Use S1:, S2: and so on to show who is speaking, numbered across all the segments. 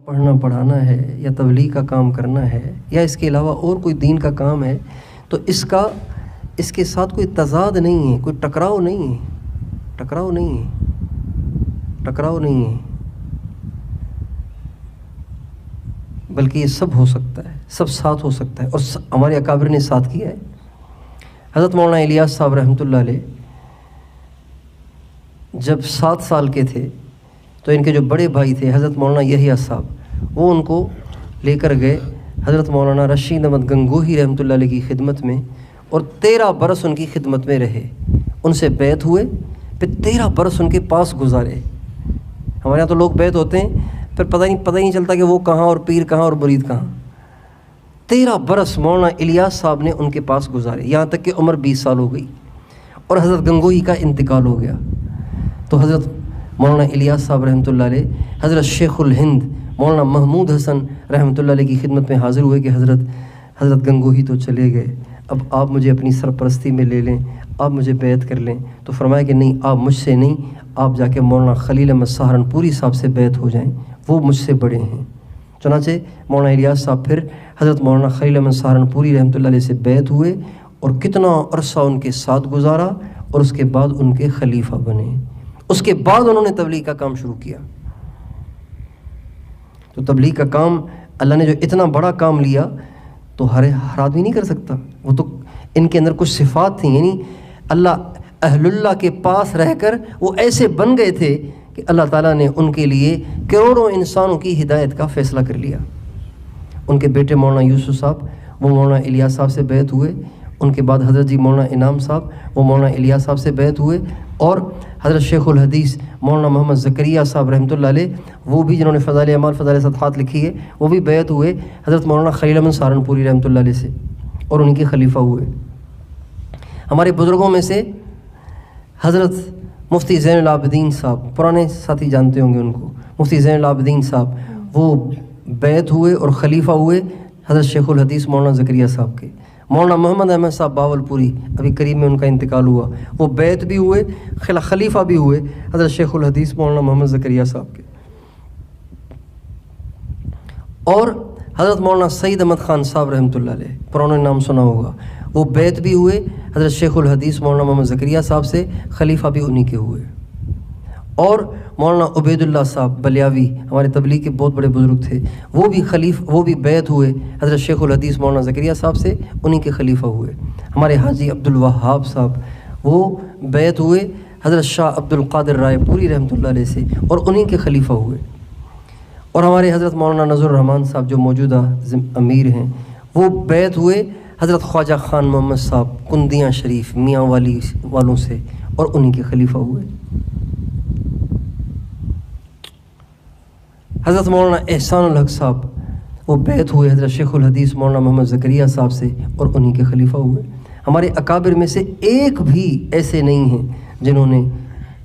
S1: پڑھنا پڑھانا ہے یا تبلیغ کا کام کرنا ہے یا اس کے علاوہ اور کوئی دین کا کام ہے تو اس کے ساتھ کوئی تضاد نہیں ہے، کوئی ٹکراؤ نہیں ہے، ٹکراؤ نہیں ہے، بلکہ یہ سب ہو سکتا ہے، سب ساتھ ہو سکتا ہے، اور ہمارے اکابر نے ساتھ کیا ہے۔ حضرت مولانا الیاس صاحب رحمۃ اللہ علیہ جب 7 سال کے تھے تو ان کے جو بڑے بھائی تھے حضرت مولانا یحییٰ صاحب، وہ ان کو لے کر گئے حضرت مولانا رشید احمد گنگوہی رحمۃ اللہ علیہ کی خدمت میں، اور 13 برس ان کی خدمت میں رہے، ان سے بیعت ہوئے، پھر 13 برس ان کے پاس گزارے۔ ہمارے یہاں تو لوگ بیعت ہوتے ہیں پھر پتہ ہی نہیں چلتا کہ وہ کہاں اور پیر کہاں اور مرید کہاں۔ 13 برس مولانا الیاس صاحب نے ان کے پاس گزارے، یہاں تک کہ عمر 20 سال ہو گئی اور حضرت گنگوہی کا انتقال ہو گیا۔ تو حضرت مولانا الیاس صاحب رحمۃ اللہ علیہ حضرت شیخ الہند مولانا محمود حسن رحمۃ اللہ علیہ کی خدمت میں حاضر ہوئے کہ حضرت گنگوہی تو چلے گئے، اب آپ مجھے اپنی سرپرستی میں لے لیں، آپ مجھے بیعت کر لیں۔ تو فرمایا کہ نہیں، آپ مجھ سے نہیں، آپ جا کے مولانا خلیل احمد سہارنپوری صاحب سے بیعت ہو جائیں، وہ مجھ سے بڑے ہیں۔ چنانچہ مولانا الیاس صاحب پھر حضرت مولانا خلیل احمد سہارنپوری رحمۃ اللہ علیہ سے بیعت ہوئے اور کتنا عرصہ ان کے ساتھ گزارا، اور اس کے بعد ان کے خلیفہ بنے۔ اس کے بعد انہوں نے تبلیغ کا کام شروع کیا۔ تو تبلیغ کا کام اللہ نے جو اتنا بڑا کام لیا تو ہر آدمی نہیں کر سکتا، وہ تو ان کے اندر کچھ صفات تھیں، یعنی اہل اللہ کے پاس رہ کر وہ ایسے بن گئے تھے کہ اللہ تعالیٰ نے ان کے لیے کروڑوں انسانوں کی ہدایت کا فیصلہ کر لیا۔ ان کے بیٹے مولانا یوسف صاحب وہ مولانا الیاس صاحب سے بیعت ہوئے، ان کے بعد حضرت جی مولانا انعام صاحب وہ مولانا الیاس صاحب سے بیعت ہوئے، اور حضرت شیخ الحدیث مولانا محمد زکریا صاحب رحمۃ اللہ علیہ وہ بھی جنہوں نے فضائل اعمال فضائل صدقات لکھی ہے، وہ بھی بیعت ہوئے حضرت مولانا خلیل احمد سہارنپوری رحمۃ اللہ علیہ سے، اور ان کے خلیفہ ہوئے۔ ہمارے بزرگوں میں سے حضرت مفتی زین العابدین صاحب، پرانے ساتھی جانتے ہوں گے ان کو، مفتی زین العابدین صاحب وہ بیعت ہوئے اور خلیفہ ہوئے حضرت شیخ الحدیث مولانا زکریا صاحب کے۔ مولانا محمد احمد صاحب باولپوری ابھی قریب میں ان کا انتقال ہوا، وہ بیعت بھی ہوئے، خلیفہ بھی ہوئے حضرت شیخ الحدیث مولانا محمد زکریا صاحب کے۔ اور حضرت مولانا سعید احمد خان صاحب رحمۃ اللہ علیہ، پرانا نام سنا ہوگا، وہ بیعت بھی ہوئے حضرت شیخ الحدیث مولانا محمد زکریا صاحب سے، خلیفہ بھی انہی کے ہوئے۔ اور مولانا عبید اللہ صاحب بلیاوی ہمارے تبلیغ کے بہت بڑے بزرگ تھے، وہ بھی بیعت ہوئے حضرت شیخ الحدیث مولانا زکریا صاحب سے، انہی کے خلیفہ ہوئے۔ ہمارے حاجی عبد الوہاب صاحب وہ بیعت ہوئے حضرت شاہ عبد القادر رائے پوری رحمۃ اللہ علیہ سے، اور انہی کے خلیفہ ہوئے۔ اور ہمارے حضرت مولانا نذر الرحمان صاحب جو موجودہ امیر ہیں، وہ بیعت ہوئے حضرت خواجہ خان محمد صاحب کندیاں شریف میاں والی والوں سے، اور انہی کے خلیفہ ہوئے۔ حضرت مولانا احسان الحق صاحب وہ بیعت ہوئے حضرت شیخ الحدیث مولانا محمد زکریا صاحب سے، اور انہی کے خلیفہ ہوئے۔ ہمارے اکابر میں سے ایک بھی ایسے نہیں ہیں جنہوں نے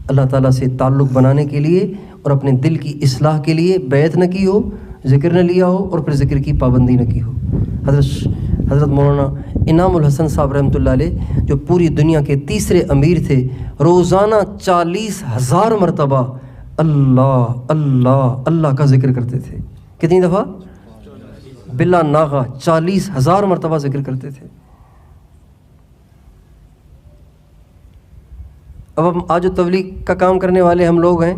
S1: اللہ تعالیٰ سے تعلق بنانے کے لیے اور اپنے دل کی اصلاح کے لیے بیعت نہ کی ہو، ذکر نہ لیا ہو، اور پھر ذکر کی پابندی نہ کی ہو۔ حضرت مولانا انعام الحسن صاحب رحمۃ اللہ علیہ جو پوری دنیا کے تیسرے امیر تھے، روزانہ 40,000 مرتبہ اللہ اللہ اللہ کا ذکر کرتے تھے۔ کتنی دفعہ؟ بلا ناغہ 40,000 مرتبہ ذکر کرتے تھے۔ اب ہم آج جو تبلیغ کا کام کرنے والے ہم لوگ ہیں،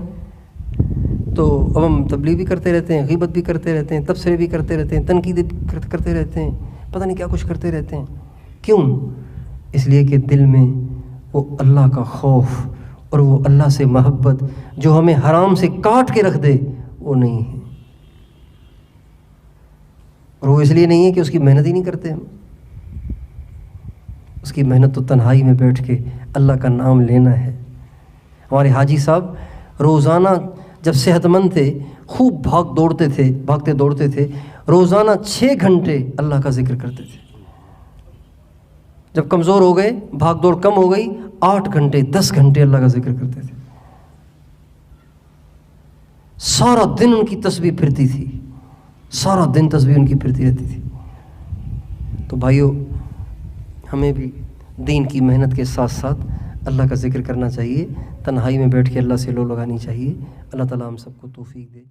S1: تو اب ہم تبلیغ بھی کرتے رہتے ہیں، غیبت بھی کرتے رہتے ہیں، تبصرے بھی کرتے رہتے ہیں، تنقید کرتے رہتے ہیں، پتہ نہیں کیا کچھ کرتے رہتے ہیں۔ کیوں؟ اس لیے کہ دل میں وہ اللہ کا خوف اور وہ اللہ سے محبت جو ہمیں حرام سے کاٹ کے رکھ دے وہ نہیں ہے، اور وہ اس لیے نہیں ہے کہ اس کی محنت ہی نہیں کرتے ہم۔ اس کی محنت تو تنہائی میں بیٹھ کے اللہ کا نام لینا ہے۔ ہمارے حاجی صاحب روزانہ جب صحت مند تھے خوب بھاگتے دوڑتے تھے، روزانہ 6 گھنٹے اللہ کا ذکر کرتے تھے۔ جب کمزور ہو گئے، بھاگ دوڑ کم ہو گئی، 8 گھنٹے 10 گھنٹے اللہ کا ذکر کرتے تھے۔ سارا دن ان کی تسبیح پھرتی تھی، سارا دن تسبیح ان کی پھرتی رہتی تھی۔ تو بھائیو، ہمیں بھی دین کی محنت کے ساتھ ساتھ اللہ کا ذکر کرنا چاہیے، تنہائی میں بیٹھ کے اللہ سے لو لگانی چاہیے۔ اللہ تعالیٰ ہم سب کو توفیق دے۔